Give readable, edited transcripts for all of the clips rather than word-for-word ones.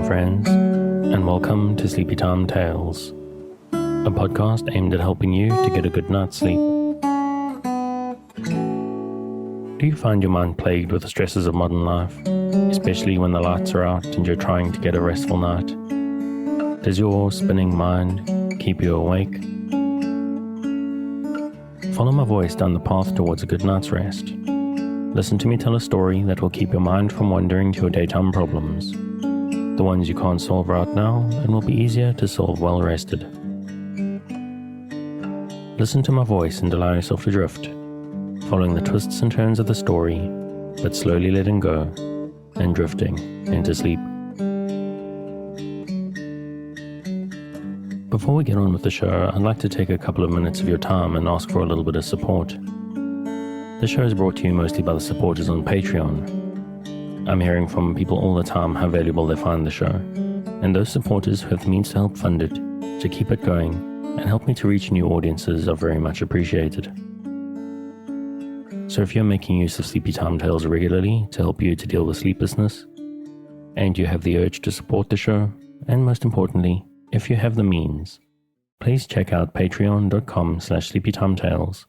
friends, and welcome to Sleepy Time Tales, a podcast aimed at helping you to get a good night's sleep. Do you find your mind plagued with the stresses of modern life, especially when the lights are out and you're trying to get a restful night? Does your spinning mind keep you awake? Follow my voice down the path towards a good night's rest. Listen to me tell a story that will keep your mind from wandering to your daytime problems, the ones you can't solve right now and will be easier to solve well rested. Listen to my voice and allow yourself to drift, following the twists and turns of the story, but slowly letting go and drifting into sleep. Before we get on with the show, I'd like to take a couple of minutes of your time and ask for a little bit of support. The show is brought to you mostly by the supporters on Patreon. I'm hearing from people all the time how valuable they find the show, and those supporters who have the means to help fund it, to keep it going, and help me to reach new audiences are very much appreciated. So if you're making use of Sleepy Time Tales regularly to help you to deal with sleeplessness, and you have the urge to support the show, and most importantly, if you have the means, please check out patreon.com/sleepytimetales,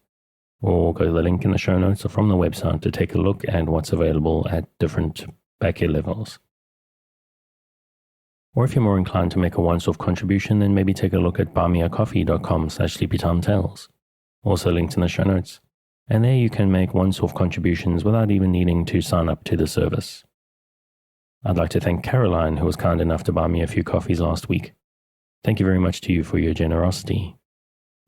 or go to the link in the show notes or from the website to take a look at what's available at different backer levels. Or if you're more inclined to make a once-off contribution, then maybe take a look at buymeacoffee.com/sleepytimetales, also linked in the show notes. And there you can make once-off contributions without even needing to sign up to the service. I'd like to thank Caroline, who was kind enough to buy me a few coffees last week. Thank you very much to you for your generosity.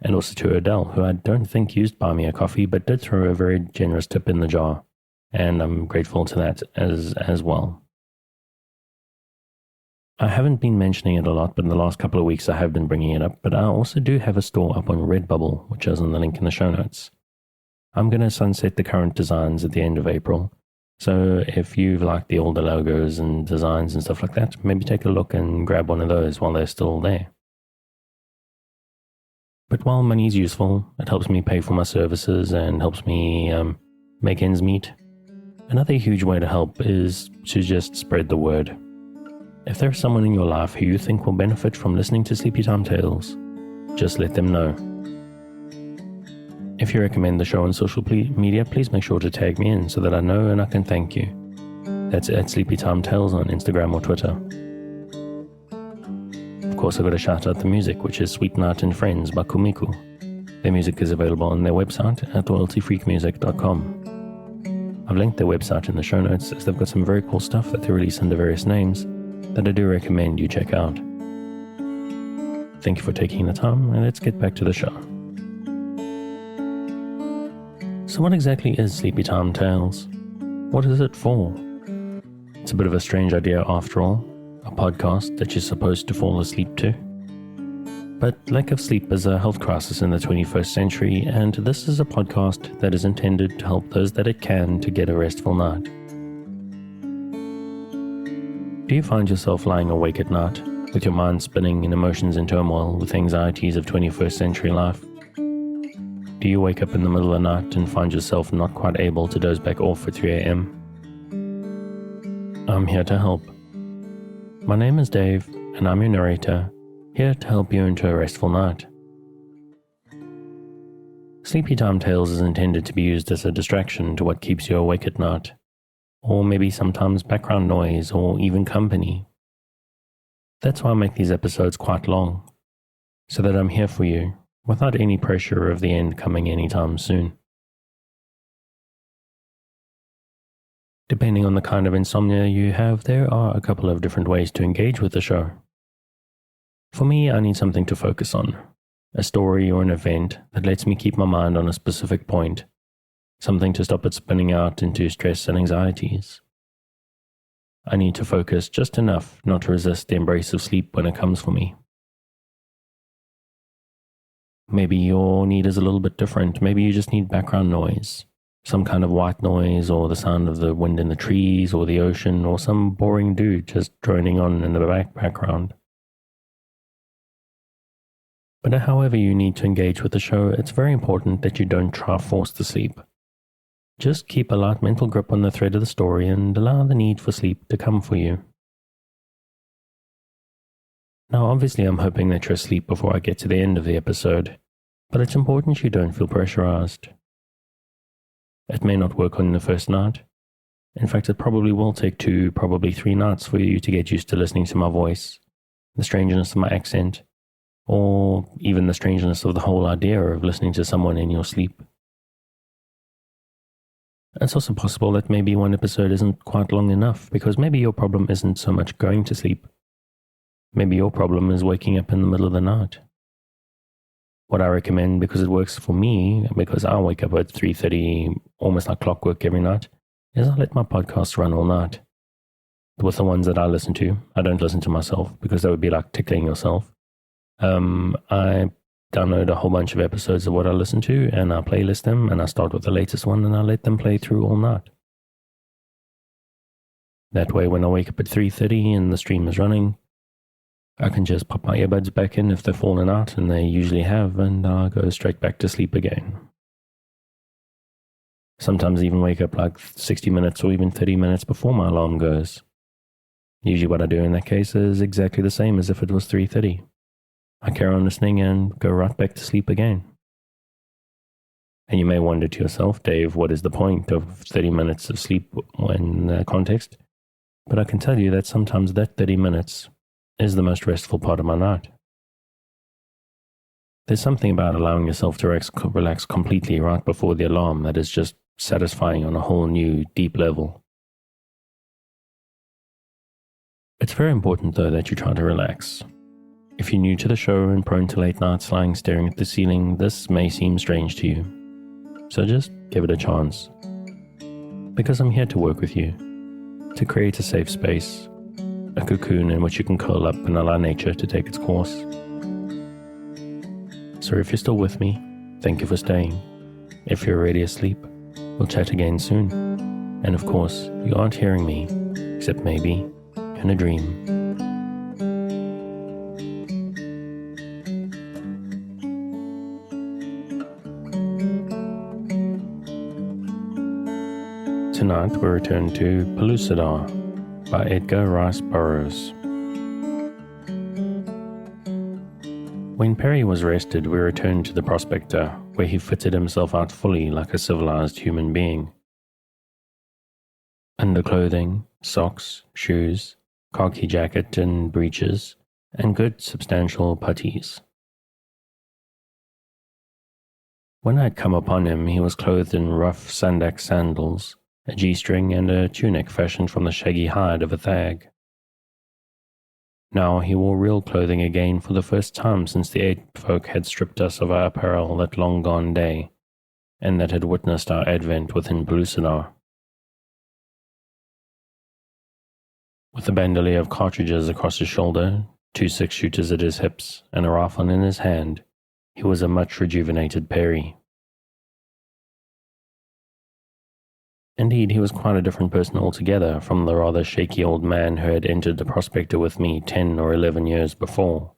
And also to Adele, who I don't think used Buy Me a Coffee, but did throw a very generous tip in the jar. And I'm grateful to that as well. I haven't been mentioning it a lot, but in the last couple of weeks I have been bringing it up. But I also do have a store up on Redbubble, which is on the link in the show notes. I'm going to sunset the current designs at the end of April. So if you like the older logos and designs and stuff like that, maybe take a look and grab one of those while they're still there. But while money is useful, it helps me pay for my services and helps me make ends meet. Another huge way to help is to just spread the word. If there's someone in your life who you think will benefit from listening to Sleepy Time Tales, just let them know. If you recommend the show on social media, please make sure to tag me in so that I know and I can thank you. That's at Sleepy Time Tales on Instagram or Twitter. Of course, I've got to shout out the music, which is Sweet Night and Friends by Kumiku. Their music is available on their website at royaltyfreakmusic.com. I've linked their website in the show notes, as they've got some very cool stuff that they release under various names that I do recommend you check out. Thank you for taking the time, and let's get back to the show. So what exactly is Sleepy Time Tales? What is it for? It's a bit of a strange idea after all, a podcast that you're supposed to fall asleep to. But lack of sleep is a health crisis in the 21st century, and this is a podcast that is intended to help those that it can to get a restful night. Do you find yourself lying awake at night, with your mind spinning and emotions in turmoil with anxieties of 21st century life? Do you wake up in the middle of the night and find yourself not quite able to doze back off at 3 a.m? I'm here to help. My name is Dave, and I'm your narrator, here to help you into a restful night. Sleepy Time Tales is intended to be used as a distraction to what keeps you awake at night, or maybe sometimes background noise or even company. That's why I make these episodes quite long, so that I'm here for you, without any pressure of the end coming anytime soon. Depending on the kind of insomnia you have, there are a couple of different ways to engage with the show. For me, I need something to focus on, a story or an event that lets me keep my mind on a specific point, something to stop it spinning out into stress and anxieties. I need to focus just enough not to resist the embrace of sleep when it comes for me. Maybe your need is a little bit different. Maybe you just need background noise, some kind of white noise, or the sound of the wind in the trees or the ocean, or some boring dude just droning on in the background. But however you need to engage with the show, it's very important that you don't try to force the sleep. Just keep a light mental grip on the thread of the story and allow the need for sleep to come for you. Now, obviously, I'm hoping that you're asleep before I get to the end of the episode, but it's important you don't feel pressurized. It may not work on the first night. In fact, it probably will take 2, probably 3 nights for you to get used to listening to my voice, the strangeness of my accent, or even the strangeness of the whole idea of listening to someone in your sleep. It's also possible that maybe one episode isn't quite long enough, because maybe your problem isn't so much going to sleep. Maybe your problem is waking up in the middle of the night. What I recommend, because it works for me, because I wake up at 3:30, almost like clockwork every night, is I let my podcasts run all night. With the ones that I listen to, I don't listen to myself, because that would be like tickling yourself. I download a whole bunch of episodes of what I listen to, and I playlist them, and I start with the latest one, and I let them play through all night. That way, when I wake up at 3:30 and the stream is running, I can just pop my earbuds back in if they've fallen out, and they usually have, and I'll go straight back to sleep again. Sometimes I even wake up like 60 minutes or even 30 minutes before my alarm goes. Usually what I do in that case is exactly the same as if it was 3:30. I carry on listening and go right back to sleep again. And you may wonder to yourself, Dave, what is the point of 30 minutes of sleep in that context? But I can tell you that sometimes that 30 minutes is the most restful part of my night. There's something about allowing yourself to relax completely right before the alarm that is just satisfying on a whole new, deep level. It's very important, though, that you try to relax. If you're new to the show and prone to late nights lying staring at the ceiling, this may seem strange to you. So just give it a chance. Because I'm here to work with you, to create a safe space, a cocoon in which you can curl up and allow nature to take its course. So if you're still with me, thank you for staying. If you're already asleep, we'll chat again soon. And of course, you aren't hearing me, except maybe in a dream. Tonight we return to Pellucidar by Edgar Burroughs. When Perry was arrested, we returned to the Prospector, where he fitted himself out fully like a civilized human being. Underclothing, socks, shoes, khaki jacket and breeches, and good substantial puttees. When I had come upon him, he was clothed in rough sandak sandals, a G-string and a tunic fashioned from the shaggy hide of a thag. Now he wore real clothing again for the first time since the ape folk had stripped us of our apparel that long-gone day, and that had witnessed our advent within Pellucidar. With a bandolier of cartridges across his shoulder, 2 six-shooters at his hips, and a rifle in his hand, he was a much rejuvenated Perry. Indeed, he was quite a different person altogether from the rather shaky old man who had entered the Prospector with me 10 or 11 years before.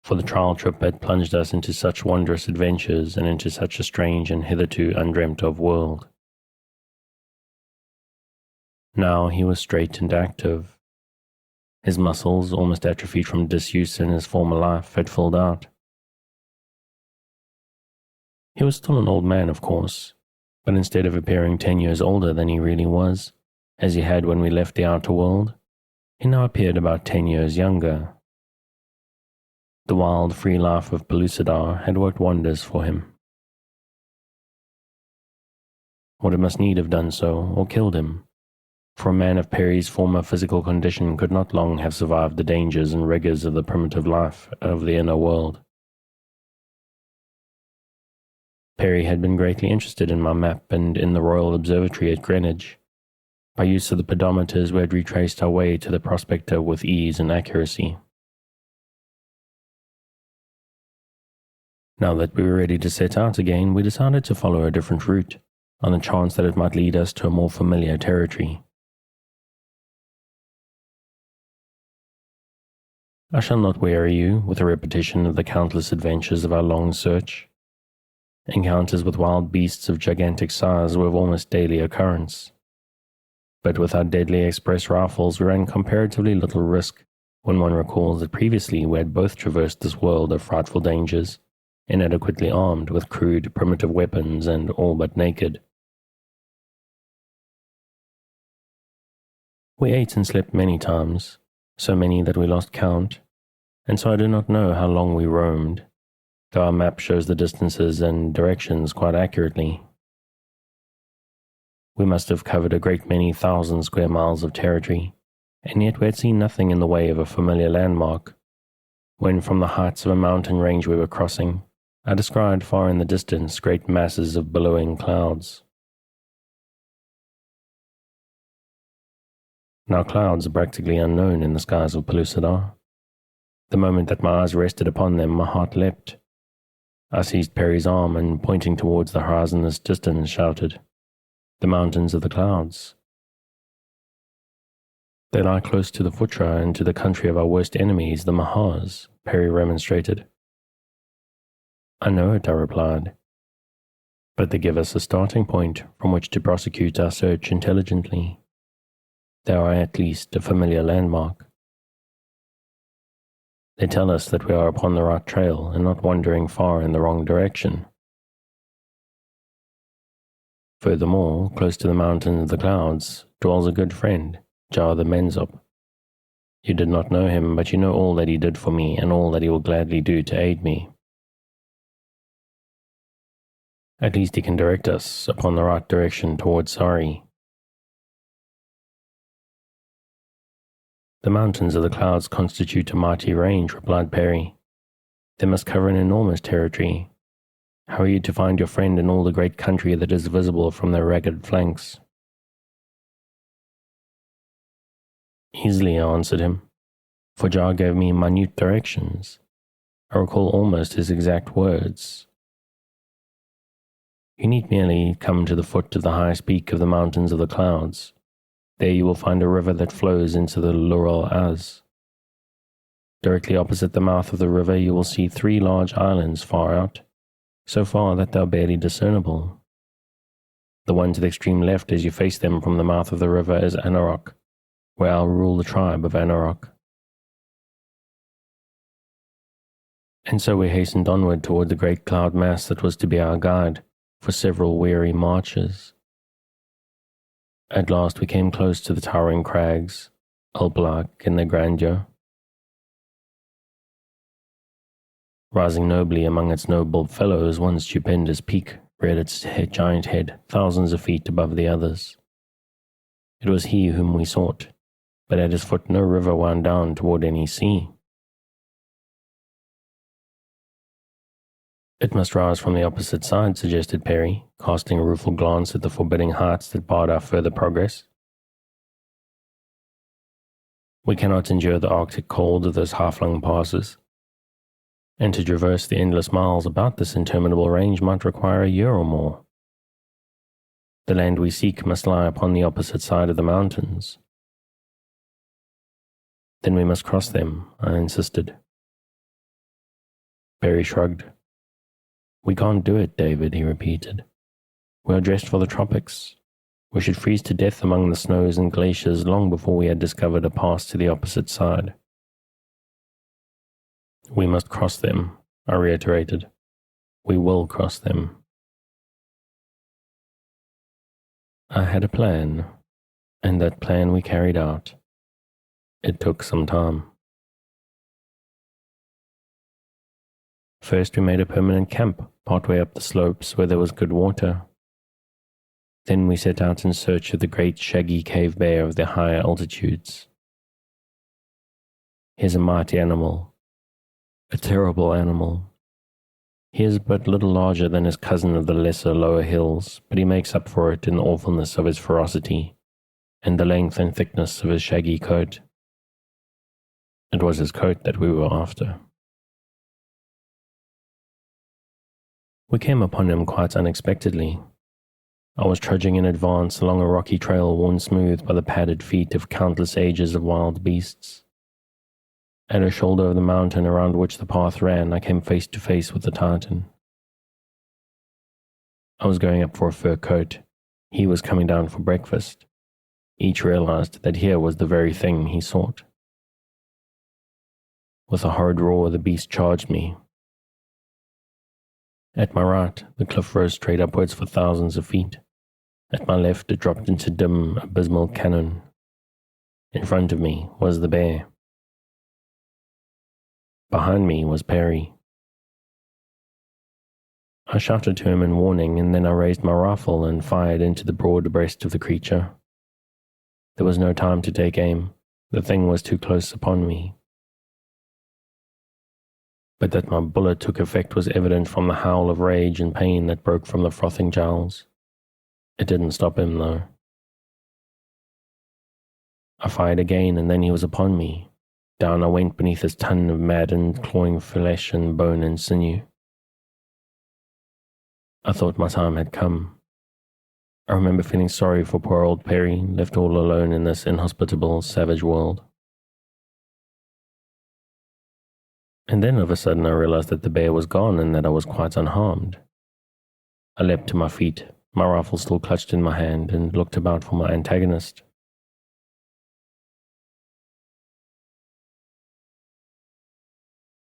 For the trial trip had plunged us into such wondrous adventures and into such a strange and hitherto undreamt of world. Now he was straight and active. His muscles, almost atrophied from disuse in his former life, had filled out. He was still an old man, of course, but instead of appearing 10 years older than he really was, as he had when we left the outer world, he now appeared about 10 years younger. The wild, free life of Pellucidar had worked wonders for him. Or it must need have done so, or killed him, for a man of Perry's former physical condition could not long have survived the dangers and rigors of the primitive life of the inner world. Perry had been greatly interested in my map and in the Royal Observatory at Greenwich. By use of the pedometers, we had retraced our way to the Prospector with ease and accuracy. Now that we were ready to set out again, we decided to follow a different route, on the chance that it might lead us to a more familiar territory. I shall not weary you with a repetition of the countless adventures of our long search. Encounters with wild beasts of gigantic size were of almost daily occurrence. But with our deadly express rifles we ran comparatively little risk, when one recalls that previously we had both traversed this world of frightful dangers, inadequately armed with crude, primitive weapons and all but naked. We ate and slept many times, so many that we lost count, and so I do not know how long we roamed, though our map shows the distances and directions quite accurately. We must have covered a great many thousand square miles of territory, and yet we had seen nothing in the way of a familiar landmark, when from the heights of a mountain range we were crossing, I descried far in the distance great masses of billowing clouds. Now clouds are practically unknown in the skies of Pellucidar. The moment that my eyes rested upon them, my heart leapt. I seized Perry's arm and, pointing towards the horizonless distance, shouted, "The mountains of the clouds." "They lie close to the Futra and to the country of our worst enemies, the Mahars," Perry remonstrated. "I know it," I replied, "but they give us a starting point from which to prosecute our search intelligently. They are at least a familiar landmark. They tell us that we are upon the right trail and not wandering far in the wrong direction. Furthermore, close to the mountains of the clouds dwells a good friend, Jar the Menzop. You did not know him, but you know all that he did for me and all that he will gladly do to aid me. At least he can direct us upon the right direction towards Sari." "The mountains of the clouds constitute a mighty range," replied Perry. "They must cover an enormous territory. How are you to find your friend in all the great country that is visible from their ragged flanks?" "Easily," I answered him, for Jar gave me minute directions. I recall almost his exact words. "You need merely come to the foot of the highest peak of the mountains of the clouds. There you will find a river that flows into the Lural Az. Directly opposite the mouth of the river you will see 3 large islands far out, so far that they are barely discernible. The one to the extreme left as you face them from the mouth of the river is Anarok, where I'll rule the tribe of Anarok." And so we hastened onward toward the great cloud mass that was to be our guide for several weary marches. At last we came close to the towering crags, Ulblak in their grandeur. Rising nobly among its noble fellows, one stupendous peak reared its giant head thousands of feet above the others. It was he whom we sought, but at his foot no river wound down toward any sea. "It must rise from the opposite side," suggested Perry, casting a rueful glance at the forbidding heights that barred our further progress. "We cannot endure the Arctic cold of those high-flung passes, and to traverse the endless miles about this interminable range might require a year or more. The land we seek must lie upon the opposite side of the mountains." "Then we must cross them," I insisted. Perry shrugged. "We can't do it, David," he repeated. "We are dressed for the tropics. We should freeze to death among the snows and glaciers long before we had discovered a pass to the opposite side." "We must cross them," I reiterated. "We will cross them." I had a plan, and that plan we carried out. It took some time. First we made a permanent camp partway up the slopes where there was good water. Then we set out in search of the great shaggy cave bear of the higher altitudes. He is a mighty animal, a terrible animal. He is but little larger than his cousin of the lesser lower hills, but he makes up for it in the awfulness of his ferocity and the length and thickness of his shaggy coat. It was his coat that we were after. We came upon him quite unexpectedly. I was trudging in advance along a rocky trail worn smooth by the padded feet of countless ages of wild beasts. At a shoulder of the mountain around which the path ran, I came face to face with the Titan. I was going up for a fur coat. He was coming down for breakfast. Each realized that here was the very thing he sought. With a horrid roar, the beast charged me. At my right, the cliff rose straight upwards for thousands of feet. At my left, it dropped into dim, abysmal canon. In front of me was the bear. Behind me was Perry. I shouted to him in warning, and then I raised my rifle and fired into the broad breast of the creature. There was no time to take aim. The thing was too close upon me. But that my bullet took effect was evident from the howl of rage and pain that broke from the frothing jowls. It didn't stop him, though. I fired again, and then he was upon me. Down I went beneath his ton of maddened, clawing flesh and bone and sinew. I thought my time had come. I remember feeling sorry for poor old Perry, left all alone in this inhospitable, savage world. And then of a sudden I realized that the bear was gone and that I was quite unharmed. I leapt to my feet, my rifle still clutched in my hand, and looked about for my antagonist.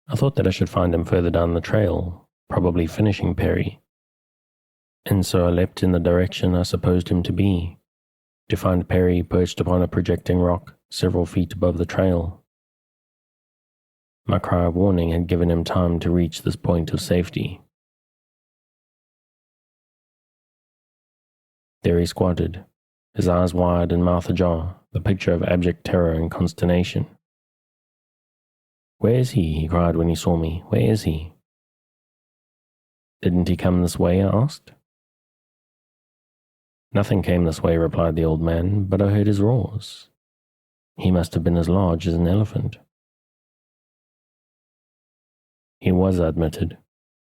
I thought that I should find him further down the trail, probably finishing Perry. And so I leapt in the direction I supposed him to be, to find Perry perched upon a projecting rock several feet above the trail. My cry of warning had given him time to reach this point of safety. There he squatted, his eyes wide and mouth ajar, the picture of abject terror and consternation. "Where is he?" he cried when he saw me. "Where is he?" "Didn't he come this way?" I asked. "Nothing came this way," replied the old man, "but I heard his roars. He must have been as large as an elephant." "He was," I admitted,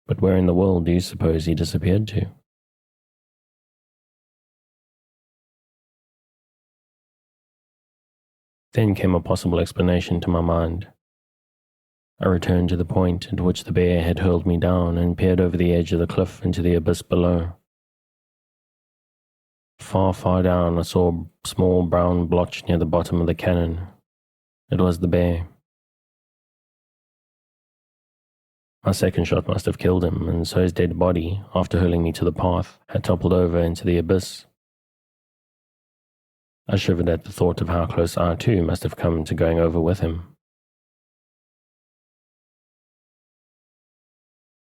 "but where in the world do you suppose he disappeared to?" Then came a possible explanation to my mind. I returned to the point at which the bear had hurled me down and peered over the edge of the cliff into the abyss below. Far, far down I saw a small brown blotch near the bottom of the cannon. It was the bear. My second shot must have killed him, and so his dead body, after hurling me to the path, had toppled over into the abyss. I shivered at the thought of how close I too must have come to going over with him.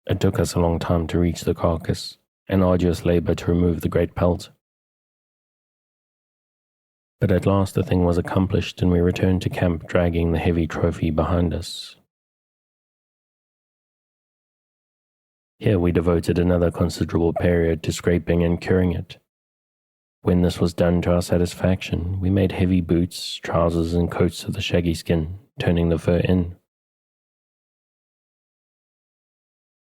It took us a long time to reach the carcass, an arduous labor to remove the great pelt. But at last the thing was accomplished, and we returned to camp dragging the heavy trophy behind us. Here we devoted another considerable period to scraping and curing it. When this was done to our satisfaction, we made heavy boots, trousers, and coats of the shaggy skin, turning the fur in.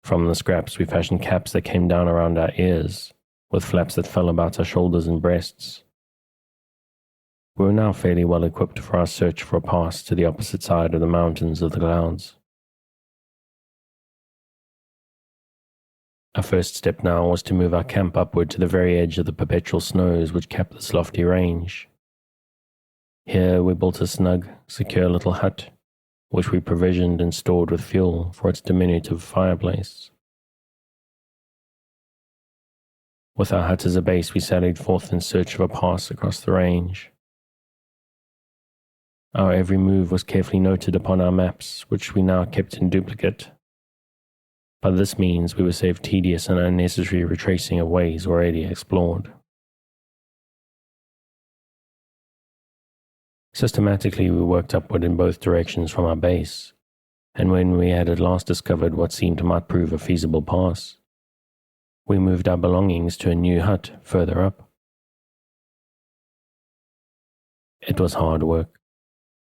From the scraps we fashioned caps that came down around our ears, with flaps that fell about our shoulders and breasts. We were now fairly well equipped for our search for a pass to the opposite side of the mountains of the clouds. Our first step now was to move our camp upward to the very edge of the perpetual snows which capped this lofty range. Here we built a snug, secure little hut, which we provisioned and stored with fuel for its diminutive fireplace. With our hut as a base, we sallied forth in search of a pass across the range. Our every move was carefully noted upon our maps, which we now kept in duplicate. By this means, we were saved tedious and unnecessary retracing of ways already explored. Systematically, we worked upward in both directions from our base, and when we had at last discovered what seemed might prove a feasible pass, we moved our belongings to a new hut further up. It was hard work,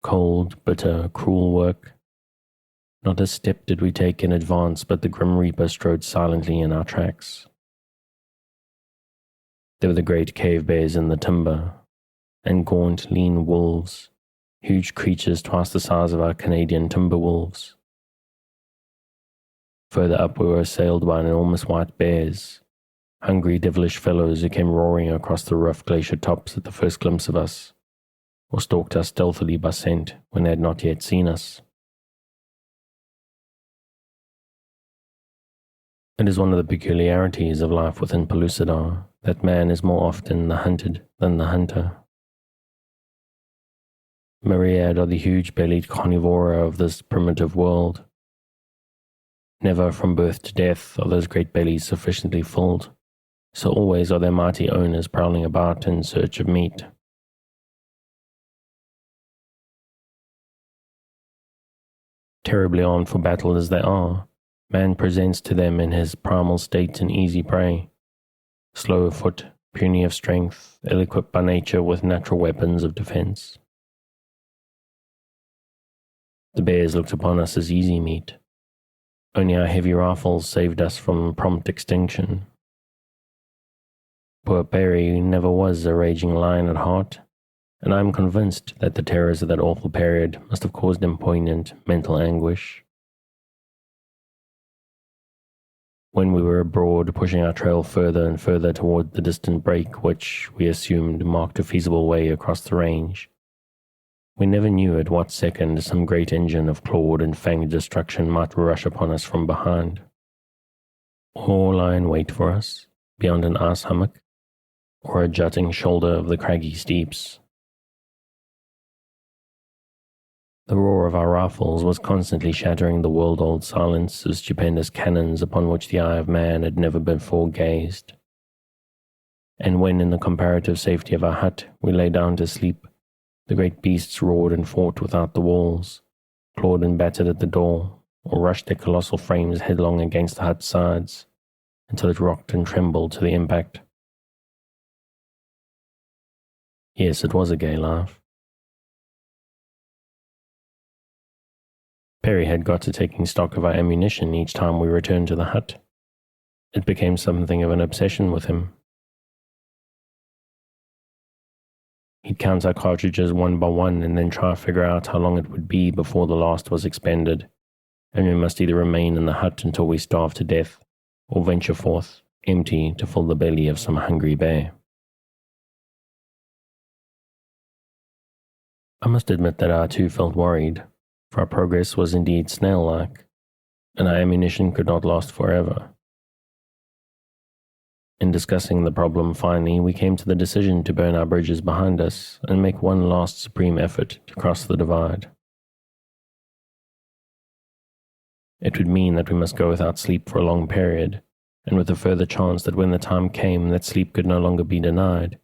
cold, bitter, cruel work. Not a step did we take in advance, but the grim reaper strode silently in our tracks. There were the great cave bears in the timber, and gaunt, lean wolves, huge creatures twice the size of our Canadian timber wolves. Further up we were assailed by enormous white bears, hungry, devilish fellows who came roaring across the rough glacier tops at the first glimpse of us, or stalked us stealthily by scent when they had not yet seen us. It is one of the peculiarities of life within Pellucidar that man is more often the hunted than the hunter. Myriad are the huge-bellied carnivora of this primitive world. Never from birth to death are those great bellies sufficiently filled, so always are their mighty owners prowling about in search of meat. Terribly armed for battle as they are, man presents to them in his primal state an easy prey, slow of foot, puny of strength, ill-equipped by nature with natural weapons of defense. The bears looked upon us as easy meat. Only our heavy rifles saved us from prompt extinction. Poor Perry never was a raging lion at heart, and I am convinced that the terrors of that awful period must have caused him poignant mental anguish. When we were abroad, pushing our trail further and further toward the distant break which we assumed marked a feasible way across the range, we never knew at what second some great engine of clawed and fanged destruction might rush upon us from behind, or lie in wait for us beyond an ice hummock or a jutting shoulder of the craggy steeps. The roar of our rifles was constantly shattering the world-old silence of stupendous cannons upon which the eye of man had never before gazed. And when in the comparative safety of our hut we lay down to sleep, the great beasts roared and fought without the walls, clawed and battered at the door, or rushed their colossal frames headlong against the hut's sides, until it rocked and trembled to the impact. Yes, it was a gay laugh. Perry had got to taking stock of our ammunition each time we returned to the hut. It became something of an obsession with him. He'd count our cartridges one by one and then try to figure out how long it would be before the last was expended, and we must either remain in the hut until we starved to death, or venture forth, empty, to fill the belly of some hungry bear. I must admit that I too felt worried, for our progress was indeed snail-like, and our ammunition could not last forever. In discussing the problem finally, we came to the decision to burn our bridges behind us and make one last supreme effort to cross the divide. It would mean that we must go without sleep for a long period, and with a further chance that when the time came that sleep could no longer be denied,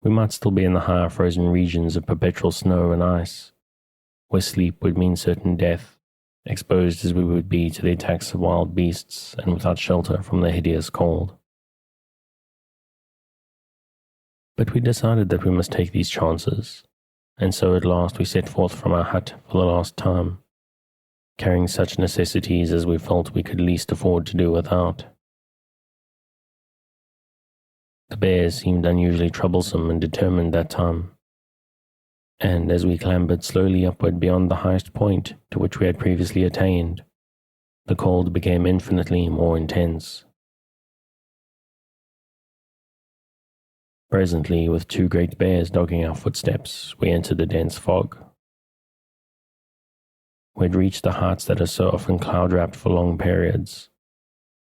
we might still be in the higher frozen regions of perpetual snow and ice, where sleep would mean certain death, exposed as we would be to the attacks of wild beasts and without shelter from the hideous cold. But we decided that we must take these chances, and so at last we set forth from our hut for the last time, carrying such necessities as we felt we could least afford to do without. The bears seemed unusually troublesome and determined that time, and as we clambered slowly upward beyond the highest point to which we had previously attained, the cold became infinitely more intense. Presently, with two great bears dogging our footsteps, we entered a dense fog. We had reached the heights that are so often cloud-wrapped for long periods.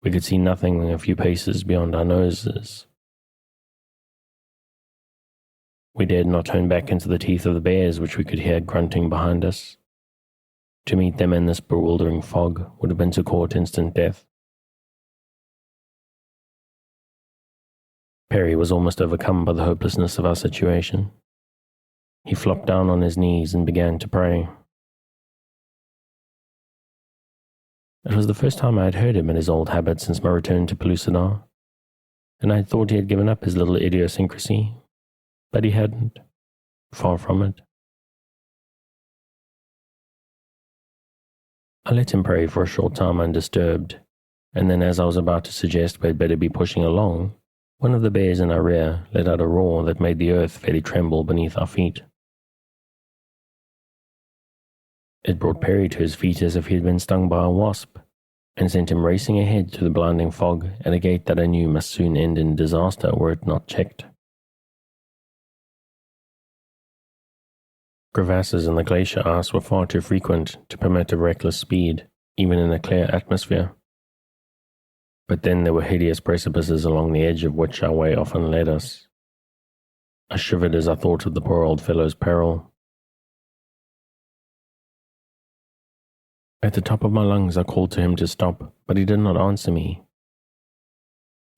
We could see nothing a few paces beyond our noses. We dared not turn back into the teeth of the bears which we could hear grunting behind us. To meet them in this bewildering fog would have been to court instant death. Perry was almost overcome by the hopelessness of our situation. He flopped down on his knees and began to pray. It was the first time I had heard him in his old habit since my return to Pellucidar, and I had thought he had given up his little idiosyncrasy, but he hadn't. Far from it. I let him pray for a short time undisturbed, and then as I was about to suggest we had better be pushing along, one of the bears in our rear let out a roar that made the earth fairly tremble beneath our feet. It brought Perry to his feet as if he had been stung by a wasp, and sent him racing ahead through the blinding fog at a gait that I knew must soon end in disaster were it not checked. Crevasses in the glacier ice were far too frequent to permit of reckless speed, even in a clear atmosphere. But then there were hideous precipices along the edge of which our way often led us. I shivered as I thought of the poor old fellow's peril. At the top of my lungs I called to him to stop, but he did not answer me.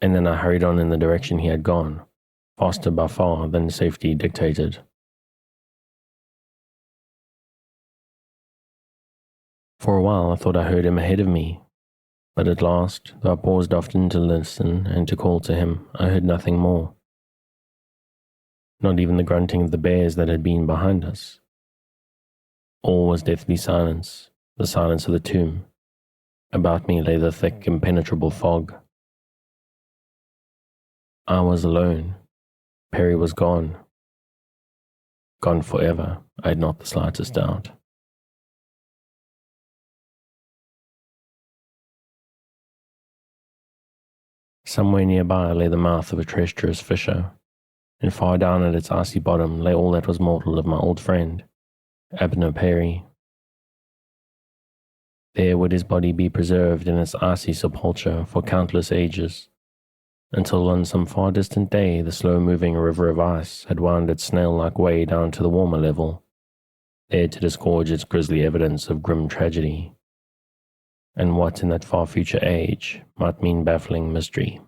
And then I hurried on in the direction he had gone, faster by far than safety dictated. For a while I thought I heard him ahead of me, but at last, though I paused often to listen and to call to him, I heard nothing more. Not even the grunting of the bears that had been behind us. All was deathly silence, the silence of the tomb. About me lay the thick, impenetrable fog. I was alone. Perry was gone. Gone forever, I had not the slightest doubt. Somewhere nearby lay the mouth of a treacherous fissure, and far down at its icy bottom lay all that was mortal of my old friend, Abner Perry. There would his body be preserved in its icy sepulchre for countless ages, until on some far distant day the slow-moving river of ice had wound its snail-like way down to the warmer level, there to disgorge its grisly evidence of grim tragedy, and what in that far future age might mean baffling mystery.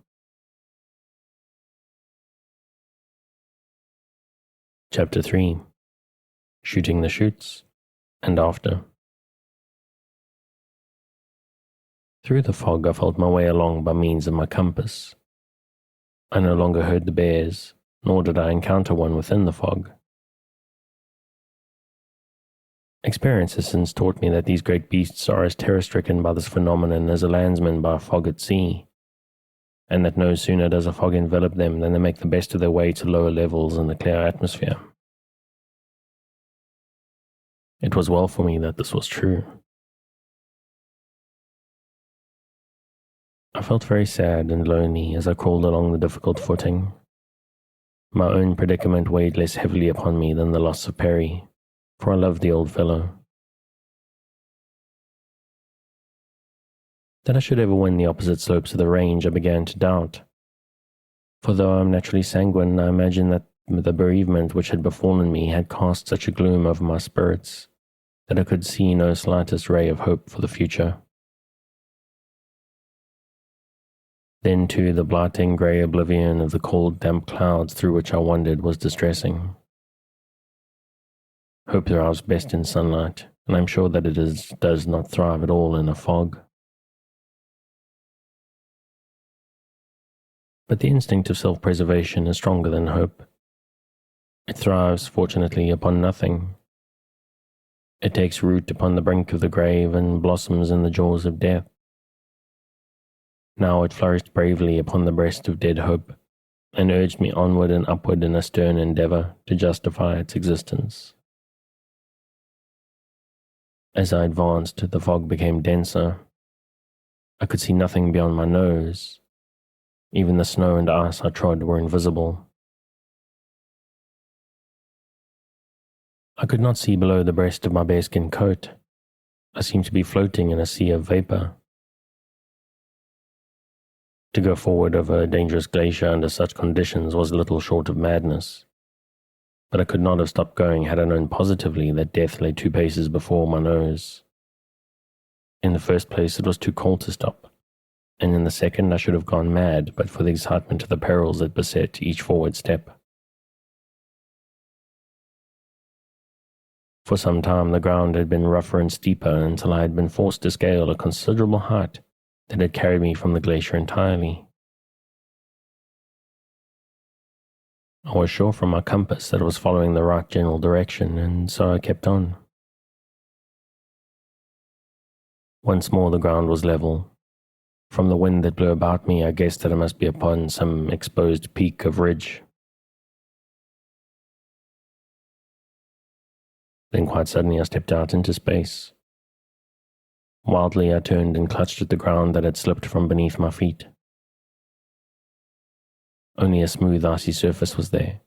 Chapter 3. Shooting the Chutes, and After. Through the fog I felt my way along by means of my compass. I no longer heard the bears, nor did I encounter one within the fog. Experience has since taught me that these great beasts are as terror-stricken by this phenomenon as a landsman by a fog at sea, and that no sooner does a fog envelop them than they make the best of their way to lower levels in the clear atmosphere. It was well for me that this was true. I felt very sad and lonely as I crawled along the difficult footing. My own predicament weighed less heavily upon me than the loss of Perry, for I loved the old fellow. That I should ever win the opposite slopes of the range I began to doubt, for though I am naturally sanguine, I imagine that the bereavement which had befallen me had cast such a gloom over my spirits that I could see no slightest ray of hope for the future. Then too the blighting grey oblivion of the cold damp clouds through which I wandered was distressing. Hope thrives best in sunlight, and I am sure that it does not thrive at all in a fog. But the instinct of self-preservation is stronger than hope. It thrives, fortunately, upon nothing. It takes root upon the brink of the grave and blossoms in the jaws of death. Now it flourished bravely upon the breast of dead hope, and urged me onward and upward in a stern endeavour to justify its existence. As I advanced, the fog became denser. I could see nothing beyond my nose. Even the snow and ice I trod were invisible. I could not see below the breast of my bearskin coat. I seemed to be floating in a sea of vapour. To go forward over a dangerous glacier under such conditions was little short of madness, but I could not have stopped going had I known positively that death lay 2 paces before my nose. In the first place, it was too cold to stop, and in the second I should have gone mad but for the excitement of the perils that beset each forward step. For some time the ground had been rougher and steeper until I had been forced to scale a considerable height that had carried me from the glacier entirely. I was sure from my compass that I was following the right general direction, and so I kept on. Once more the ground was level. From the wind that blew about me I guessed that I must be upon some exposed peak of ridge. Then quite suddenly I stepped out into space. Wildly I turned and clutched at the ground that had slipped from beneath my feet. Only a smooth icy surface was there.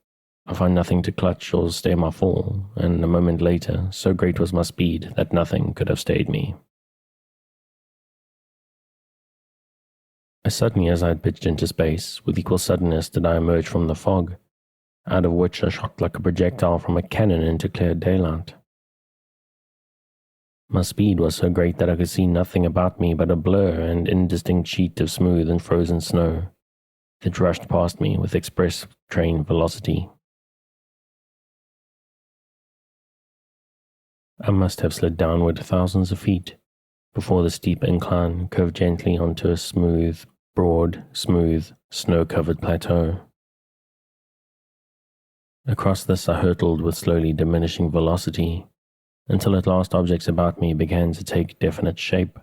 I found nothing to clutch or stay my fall, and a moment later, so great was my speed that nothing could have stayed me. As suddenly as I had pitched into space, with equal suddenness did I emerge from the fog, out of which I shot like a projectile from a cannon into clear daylight. My speed was so great that I could see nothing about me but a blur and indistinct sheet of smooth and frozen snow that rushed past me with express train velocity. I must have slid downward thousands of feet before the steep incline curved gently onto a broad, smooth, snow-covered plateau. Across this I hurtled with slowly diminishing velocity until at last objects about me began to take definite shape.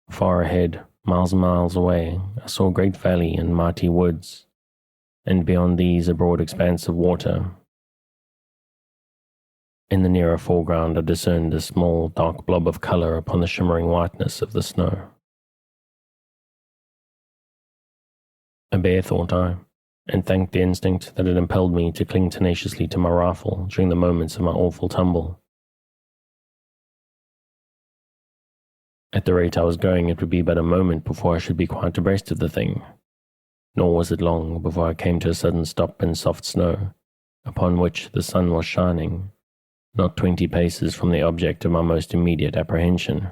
Far ahead, miles and miles away, I saw a great valley and mighty woods, and beyond these a broad expanse of water. In the nearer foreground I discerned a small, dark blob of color upon the shimmering whiteness of the snow. A bear, thought I, and thanked the instinct that had impelled me to cling tenaciously to my rifle during the moments of my awful tumble. At the rate I was going, it would be but a moment before I should be quite abreast of the thing, nor was it long before I came to a sudden stop in soft snow, upon which the sun was shining, not 20 paces from the object of my most immediate apprehension.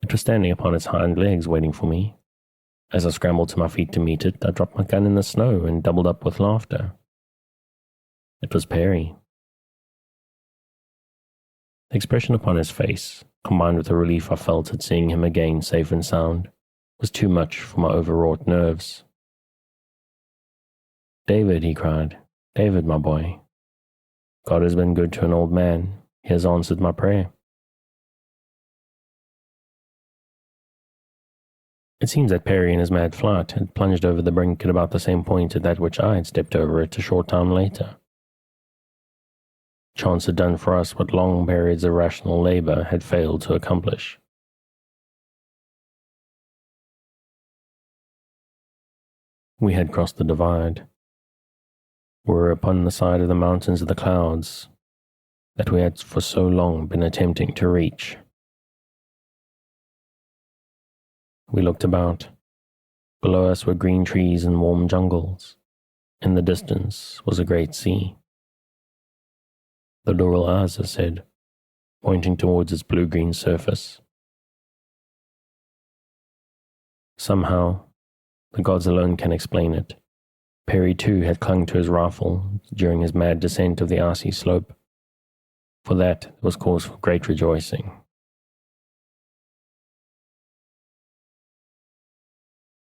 It was standing upon its hind legs waiting for me. As I scrambled to my feet to meet it, I dropped my gun in the snow and doubled up with laughter. It was Perry. The expression upon his face, combined with the relief I felt at seeing him again safe and sound, was too much for my overwrought nerves. "David," he cried. "David, my boy. God has been good to an old man. He has answered my prayer." It seems that Perry in his mad flight had plunged over the brink at about the same point at that which I had stepped over it a short time later. Chance had done for us what long periods of rational labor had failed to accomplish. We had crossed the divide. We were upon the side of the mountains of the clouds that we had for so long been attempting to reach. We looked about. Below us were green trees and warm jungles. In the distance was a great sea. The Laurel Asa said, pointing towards its blue-green surface. Somehow, the gods alone can explain it, Perry too had clung to his rifle during his mad descent of the icy slope. For that was cause for great rejoicing.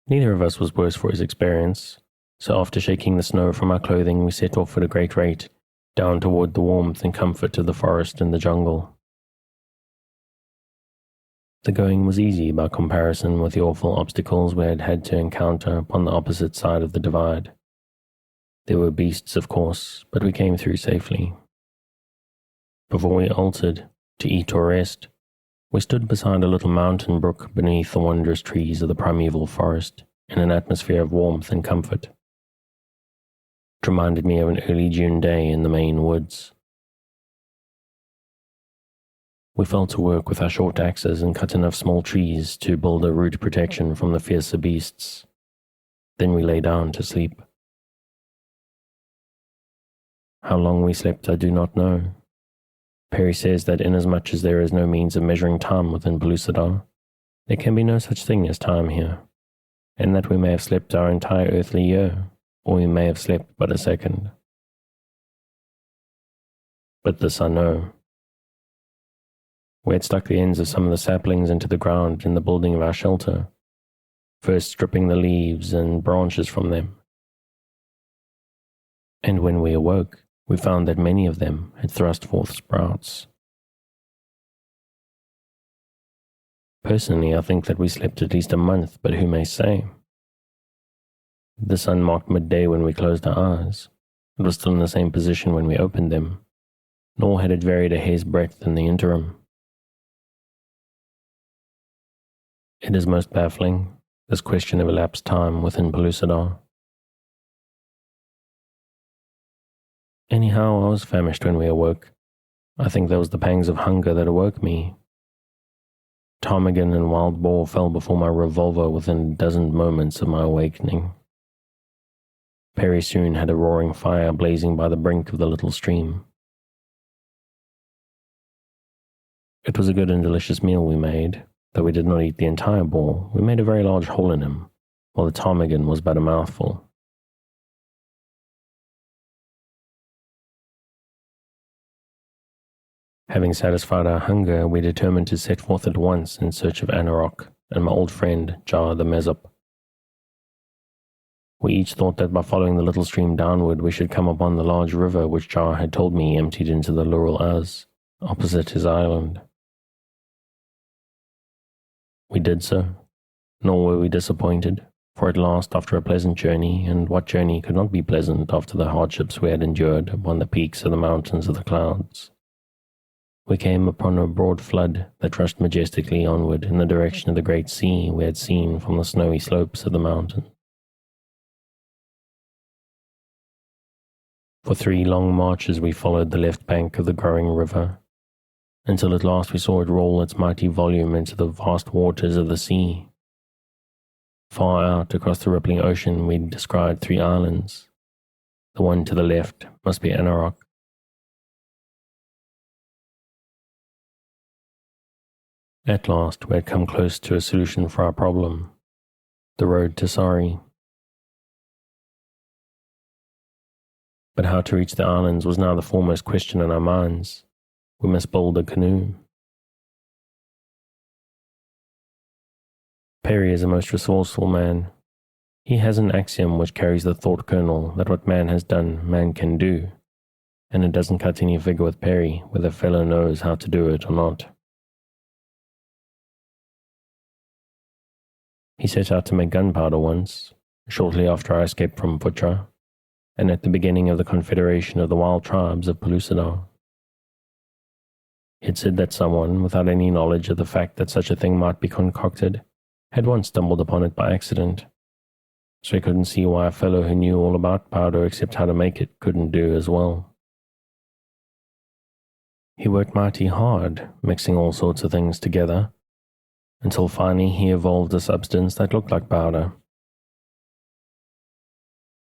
Neither of us was worse for his experience, so after shaking the snow from our clothing we set off at a great rate, down toward the warmth and comfort of the forest and the jungle. The going was easy by comparison with the awful obstacles we had had to encounter upon the opposite side of the divide. There were beasts, of course, but we came through safely. Before we altered, to eat or rest, we stood beside a little mountain brook beneath the wondrous trees of the primeval forest in an atmosphere of warmth and comfort. It reminded me of an early June day in the Maine woods. We fell to work with our short axes and cut enough small trees to build a root protection from the fiercer beasts. Then we lay down to sleep. How long we slept I do not know. Perry says that inasmuch as there is no means of measuring time within Pellucidar, there can be no such thing as time here, and that we may have slept our entire earthly year, or we may have slept but a second. But this I know. We had stuck the ends of some of the saplings into the ground in the building of our shelter, first stripping the leaves and branches from them. And when we awoke, we found that many of them had thrust forth sprouts. Personally, I think that we slept at least a month, but who may say? The sun marked midday when we closed our eyes. It was still in the same position when we opened them, nor had it varied a hair's breadth in the interim. It is most baffling, this question of elapsed time within Pellucidar. Anyhow, I was famished when we awoke. I think that was the pangs of hunger that awoke me, Ptarmigan and wild boar fell before my revolver within a dozen moments of my awakening. Perry soon had a roaring fire blazing by the brink of the little stream. It was a good and delicious meal we made. Though we did not eat the entire boar, we made a very large hole in him, while the ptarmigan was but a mouthful. Having satisfied our hunger, we determined to set forth at once in search of Anarok and my old friend, Jar the Mezop. We each thought that by following the little stream downward, we should come upon the large river which Jar had told me emptied into the Laurel Az, opposite his island. We did so, nor were we disappointed, for at last, after a pleasant journey, and what journey could not be pleasant after the hardships we had endured upon the peaks of the mountains of the clouds, we came upon a broad flood that rushed majestically onward in the direction of the great sea we had seen from the snowy slopes of the mountain. For 3 long marches we followed the left bank of the growing river, until at last we saw it roll its mighty volume into the vast waters of the sea. Far out across the rippling ocean we descried 3 islands. The one to the left must be Anarok. At last we had come close to a solution for our problem, the road to Sari. But how to reach the islands was now the foremost question in our minds. We must build a canoe. Perry is a most resourceful man. He has an axiom which carries the thought kernel that what man has done, man can do, and it doesn't cut any figure with Perry whether a fellow knows how to do it or not. He set out to make gunpowder once, shortly after I escaped from Putra, and at the beginning of the confederation of the wild tribes of Pellucidar. He had said that someone, without any knowledge of the fact that such a thing might be concocted, had once stumbled upon it by accident, so he couldn't see why a fellow who knew all about powder except how to make it couldn't do as well. He worked mighty hard, mixing all sorts of things together, until finally he evolved a substance that looked like powder.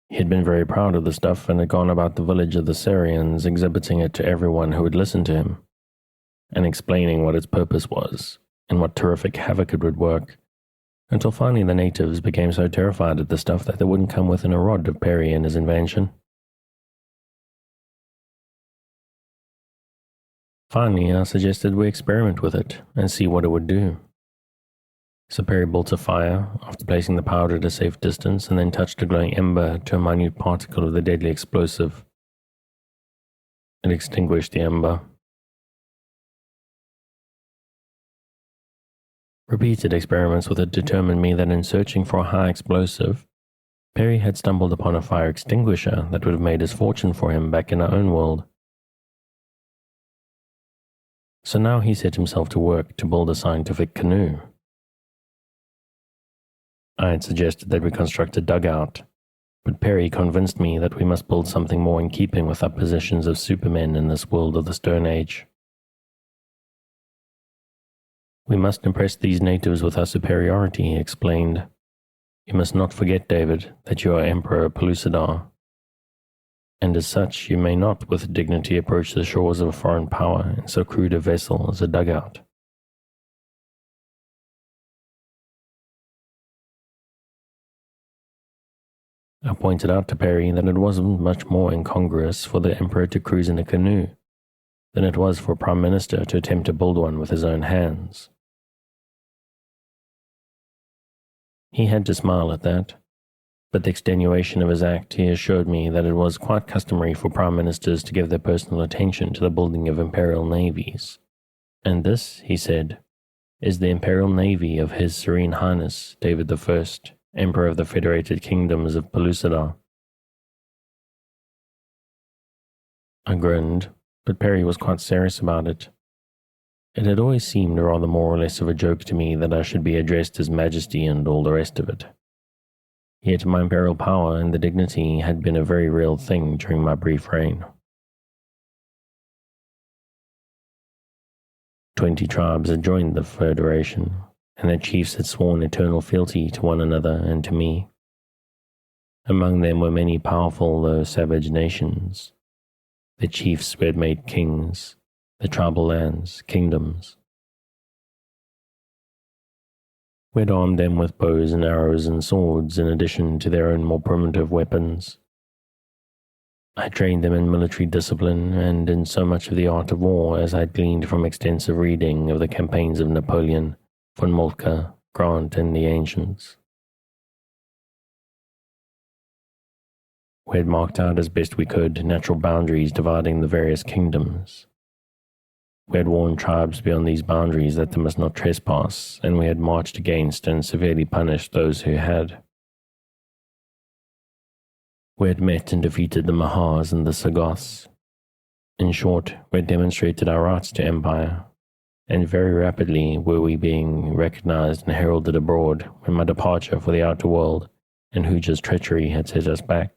He had been very proud of the stuff and had gone about the village of the Syrians exhibiting it to everyone who would listen to him, and explaining what its purpose was, and what terrific havoc it would work, until finally the natives became so terrified at the stuff that they wouldn't come within a rod of Perry and his invention. Finally, I suggested we experiment with it and see what it would do. So Perry built a fire, after placing the powder at a safe distance, and then touched a glowing ember to a minute particle of the deadly explosive. It extinguished the ember. Repeated experiments with it determined me that in searching for a high explosive, Perry had stumbled upon a fire extinguisher that would have made his fortune for him back in our own world. So now he set himself to work to build a scientific canoe. I had suggested that we construct a dugout, but Perry convinced me that we must build something more in keeping with our positions of supermen in this world of the Stone Age. We must impress these natives with our superiority, he explained. You must not forget, David, that you are Emperor Pellucidar, and as such you may not with dignity approach the shores of a foreign power in so crude a vessel as a dugout. I pointed out to Perry that it wasn't much more incongruous for the Emperor to cruise in a canoe than it was for a Prime Minister to attempt to build one with his own hands. He had to smile at that, but the extenuation of his act he assured me that it was quite customary for Prime Ministers to give their personal attention to the building of imperial navies. And this, he said, is the Imperial Navy of His Serene Highness David I, Emperor of the Federated Kingdoms of Pellucidar. I grinned, but Perry was quite serious about it. It had always seemed rather more or less of a joke to me that I should be addressed as Majesty and all the rest of it. Yet my imperial power and the dignity had been a very real thing during my brief reign. 20 tribes had joined the Federation, and their chiefs had sworn eternal fealty to one another and to me. Among them were many powerful though savage nations. The chiefs who had made kings, the tribal lands, kingdoms. We had armed them with bows and arrows and swords in addition to their own more primitive weapons. I trained them in military discipline and in so much of the art of war as I had gleaned from extensive reading of the campaigns of Napoleon, von Moltke, Grant, and the ancients. We had marked out as best we could natural boundaries dividing the various kingdoms. We had warned tribes beyond these boundaries that they must not trespass, and we had marched against and severely punished those who had. We had met and defeated the Mahars and the Sagoths. In short, we had demonstrated our rights to empire, and very rapidly were we being recognized and heralded abroad when my departure for the outer world and Hooja's treachery had set us back.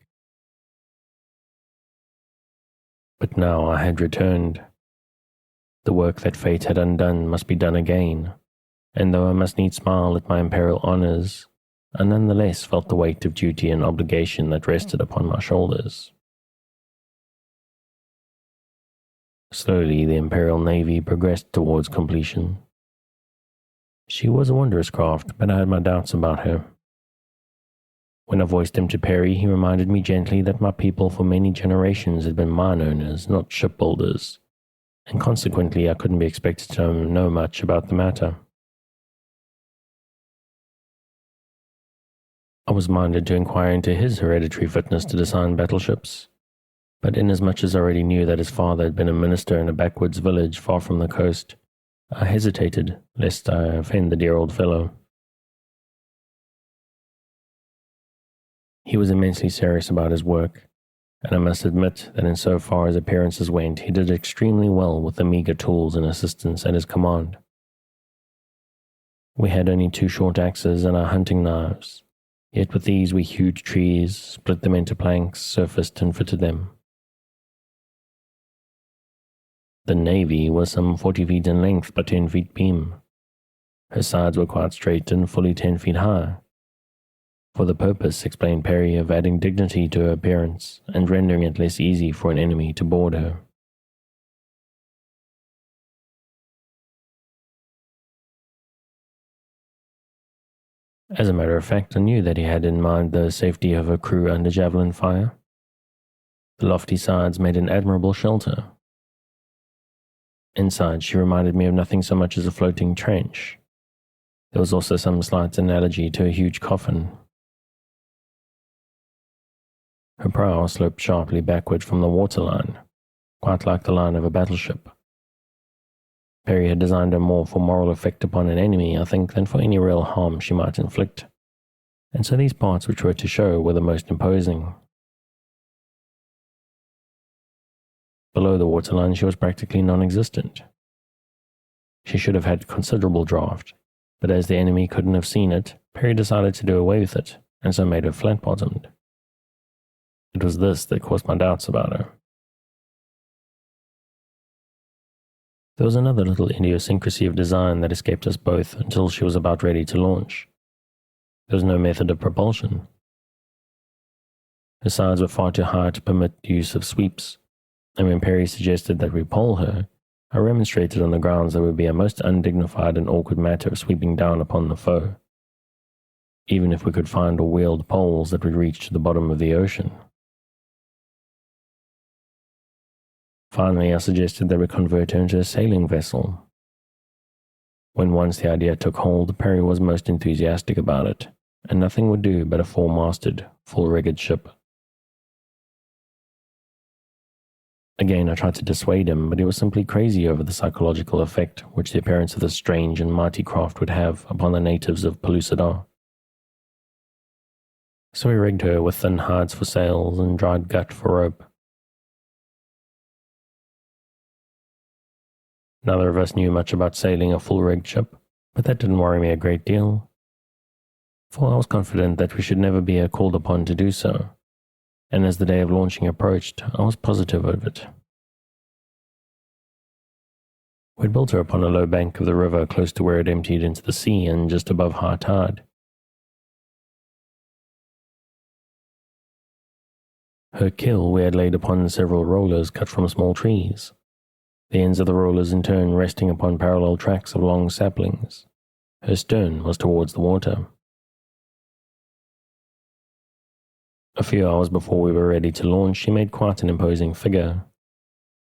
But now I had returned. The work that fate had undone must be done again, and though I must needs smile at my imperial honors, I nonetheless felt the weight of duty and obligation that rested upon my shoulders. Slowly, the Imperial Navy progressed towards completion. She was a wondrous craft, but I had my doubts about her. When I voiced them to Perry, he reminded me gently that my people for many generations had been mine owners, not shipbuilders, and consequently I couldn't be expected to know much about the matter. I was minded to inquire into his hereditary fitness to design battleships, but inasmuch as I already knew that his father had been a minister in a backwoods village far from the coast, I hesitated, lest I offend the dear old fellow. He was immensely serious about his work, and I must admit that in so far as appearances went, he did extremely well with the meagre tools and assistance at his command. We had only 2 short axes and our hunting knives. Yet with these we hewed trees, split them into planks, surfaced and fitted them. The navy was some 40 feet in length by 10 feet beam. Her sides were quite straight and fully 10 feet high. For the purpose, explained Perry, of adding dignity to her appearance and rendering it less easy for an enemy to board her. As a matter of fact, I knew that he had in mind the safety of her crew under javelin fire. The lofty sides made an admirable shelter. Inside, she reminded me of nothing so much as a floating trench. There was also some slight analogy to a huge coffin. Her prow sloped sharply backward from the waterline, quite like the line of a battleship. Perry had designed her more for moral effect upon an enemy, I think, than for any real harm she might inflict, and so these parts which were to show were the most imposing. Below the waterline she was practically non-existent. She should have had considerable draft, but as the enemy couldn't have seen it, Perry decided to do away with it, and so made her flat-bottomed. It was this that caused my doubts about her. There was another little idiosyncrasy of design that escaped us both until she was about ready to launch. There was no method of propulsion. Her sides were far too high to permit the use of sweeps, and when Perry suggested that we pole her, I remonstrated on the grounds that it would be a most undignified and awkward matter of sweeping down upon the foe, even if we could find or wield poles that would reach to the bottom of the ocean. Finally, I suggested that we convert her into a sailing vessel. When once the idea took hold, Perry was most enthusiastic about it, and nothing would do but a 4-masted, full-rigged ship. Again, I tried to dissuade him, but he was simply crazy over the psychological effect which the appearance of this strange and mighty craft would have upon the natives of Pellucidar. So we rigged her with thin hides for sails and dried gut for rope. Neither of us knew much about sailing a full-rigged ship, but that didn't worry me a great deal, for I was confident that we should never be called upon to do so, and as the day of launching approached, I was positive of it. We'd built her upon a low bank of the river close to where it emptied into the sea and just above high tide. Her keel we had laid upon several rollers cut from small trees, the ends of the rollers in turn resting upon parallel tracks of long saplings. Her stern was towards the water. A few hours before we were ready to launch, she made quite an imposing figure,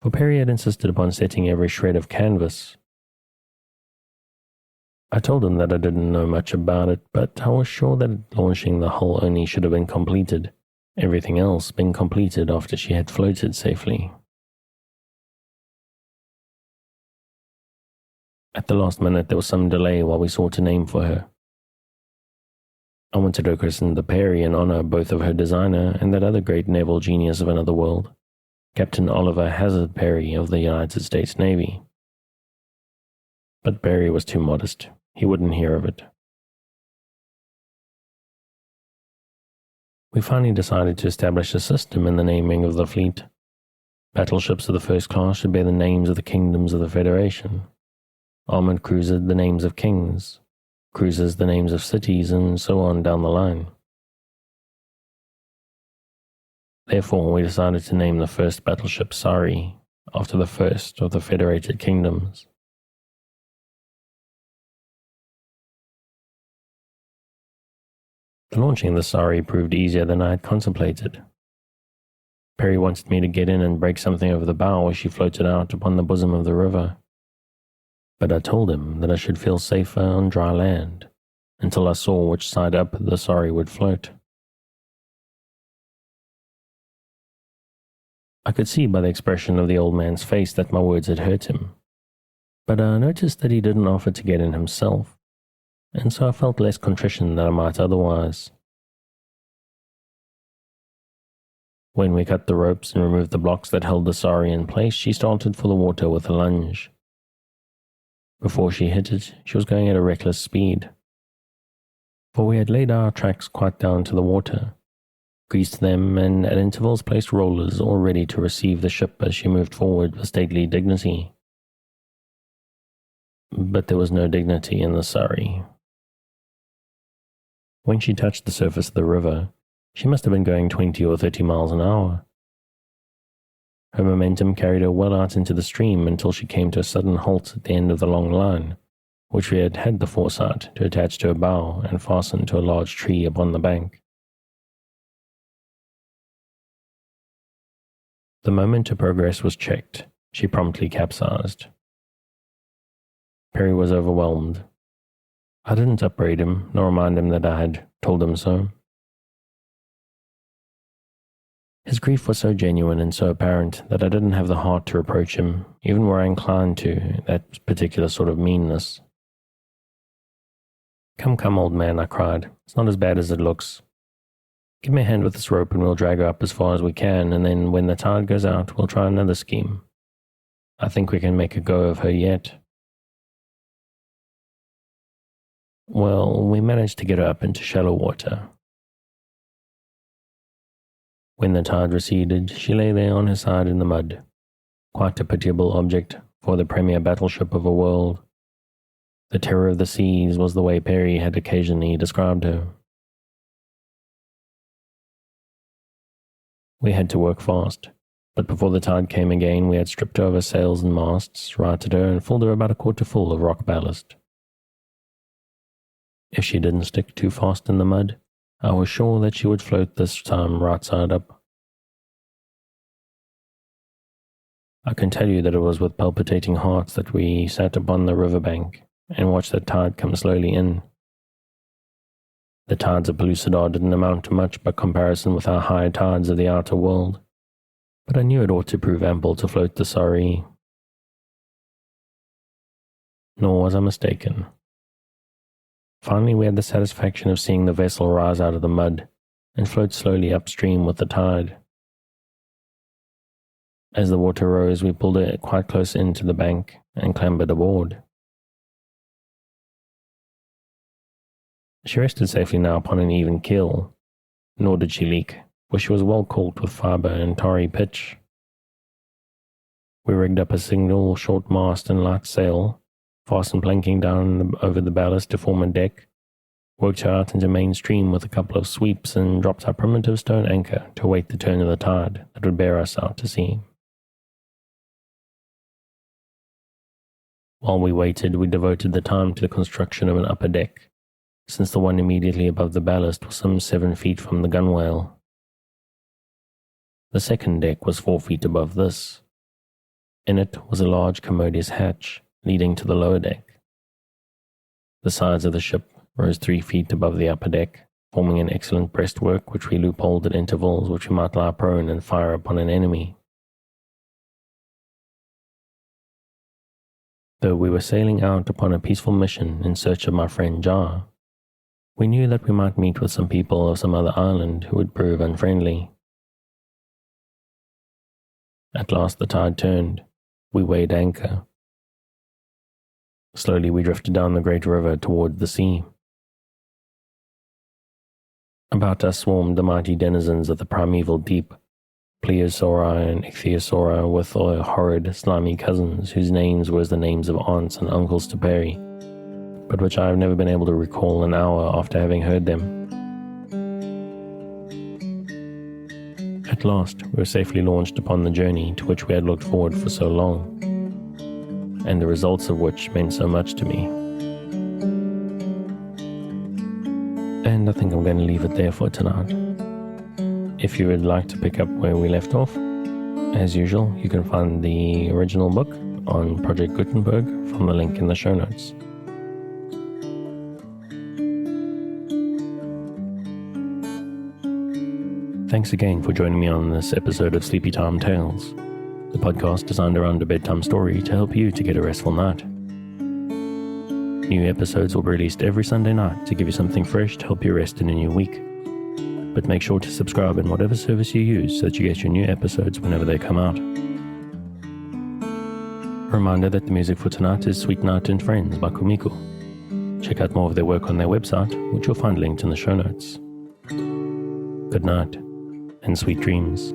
for Perry had insisted upon setting every shred of canvas. I told him that I didn't know much about it, but I was sure that launching the hull only should have been completed, everything else being completed after she had floated safely. At the last minute there was some delay while we sought a name for her. I wanted to christen the Perry in honor both of her designer and that other great naval genius of another world, Captain Oliver Hazard Perry of the United States Navy. But Perry was too modest. He wouldn't hear of it. We finally decided to establish a system in the naming of the fleet. Battleships of the first class should bear the names of the kingdoms of the Federation. Armored cruisers the names of kings. Cruisers the names of cities, and so on down the line. Therefore, we decided to name the first battleship Sari, after the first of the Federated Kingdoms. The launching of the Sari proved easier than I had contemplated. Perry wanted me to get in and break something over the bow as she floated out upon the bosom of the river. But I told him that I should feel safer on dry land, until I saw which side up the Sari would float. I could see by the expression of the old man's face that my words had hurt him, but I noticed that he didn't offer to get in himself, and so I felt less contrition than I might otherwise. When we cut the ropes and removed the blocks that held the Sari in place, she started for the water with a lunge. Before she hit it, she was going at a reckless speed, for we had laid our tracks quite down to the water, greased them, and at intervals placed rollers all ready to receive the ship as she moved forward with stately dignity. But there was no dignity in the Sari. When she touched the surface of the river, she must have been going 20 or 30 miles an hour. Her momentum carried her well out into the stream until she came to a sudden halt at the end of the long line, which we had had the foresight to attach to a bow and fasten to a large tree upon the bank. The moment her progress was checked, she promptly capsized. Perry was overwhelmed. I didn't upbraid him, nor remind him that I had told him so. His grief was so genuine and so apparent that I didn't have the heart to reproach him, even were I inclined to that particular sort of meanness. Come, come, old man, I cried. It's not as bad as it looks. Give me a hand with this rope and we'll drag her up as far as we can, and then when the tide goes out, we'll try another scheme. I think we can make a go of her yet. Well, we managed to get her up into shallow water. When the tide receded, she lay there on her side in the mud, quite a pitiable object for the premier battleship of a world. The terror of the seas was the way Perry had occasionally described her. We had to work fast, but before the tide came again, we had stripped over sails and masts, righted her, and filled her about a quarter full of rock ballast. If she didn't stick too fast in the mud, I was sure that she would float this time right side up. I can tell you that it was with palpitating hearts that we sat upon the river bank and watched the tide come slowly in. The tides of Pellucidar didn't amount to much by comparison with our high tides of the outer world, but I knew it ought to prove ample to float the Sari. Nor was I mistaken. Finally, we had the satisfaction of seeing the vessel rise out of the mud and float slowly upstream with the tide. As the water rose, we pulled it quite close into the bank and clambered aboard. She rested safely now upon an even keel, nor did she leak, for she was well caulked with fibre and tarry pitch. We rigged up a single short mast and light sail, fastened planking down over the ballast to form a deck, worked her out into mainstream with a couple of sweeps, and dropped our primitive stone anchor to await the turn of the tide that would bear us out to sea. While we waited, we devoted the time to the construction of an upper deck, since the one immediately above the ballast was some 7 feet from the gunwale. The second deck was 4 feet above this. In it was a large commodious hatch leading to the lower deck. The sides of the ship rose 3 feet above the upper deck, forming an excellent breastwork which we loopholed at intervals which we might lie prone and fire upon an enemy. Though we were sailing out upon a peaceful mission in search of my friend Jar, we knew that we might meet with some people of some other island who would prove unfriendly. At last the tide turned. We weighed anchor. Slowly we drifted down the great river toward the sea. About us swarmed the mighty denizens of the primeval deep, Plesiosauri and Ichthyosauri with their horrid, slimy cousins whose names were as the names of aunts and uncles to Perry, but which I have never been able to recall an hour after having heard them. At last, we were safely launched upon the journey to which we had looked forward for so long, and the results of which meant so much to me. And I think I'm going to leave it there for tonight. If you would like to pick up where we left off, as usual, you can find the original book on Project Gutenberg from the link in the show notes. Thanks again for joining me on this episode of Sleepy Time Tales, the podcast designed around a bedtime story to help you to get a restful night. New episodes will be released every Sunday night to give you something fresh to help you rest in a new week. But make sure to subscribe in whatever service you use so that you get your new episodes whenever they come out. A reminder that the music for tonight is Sweet Night and Friends by Kumiko. Check out more of their work on their website, which you'll find linked in the show notes. Good night, and sweet dreams.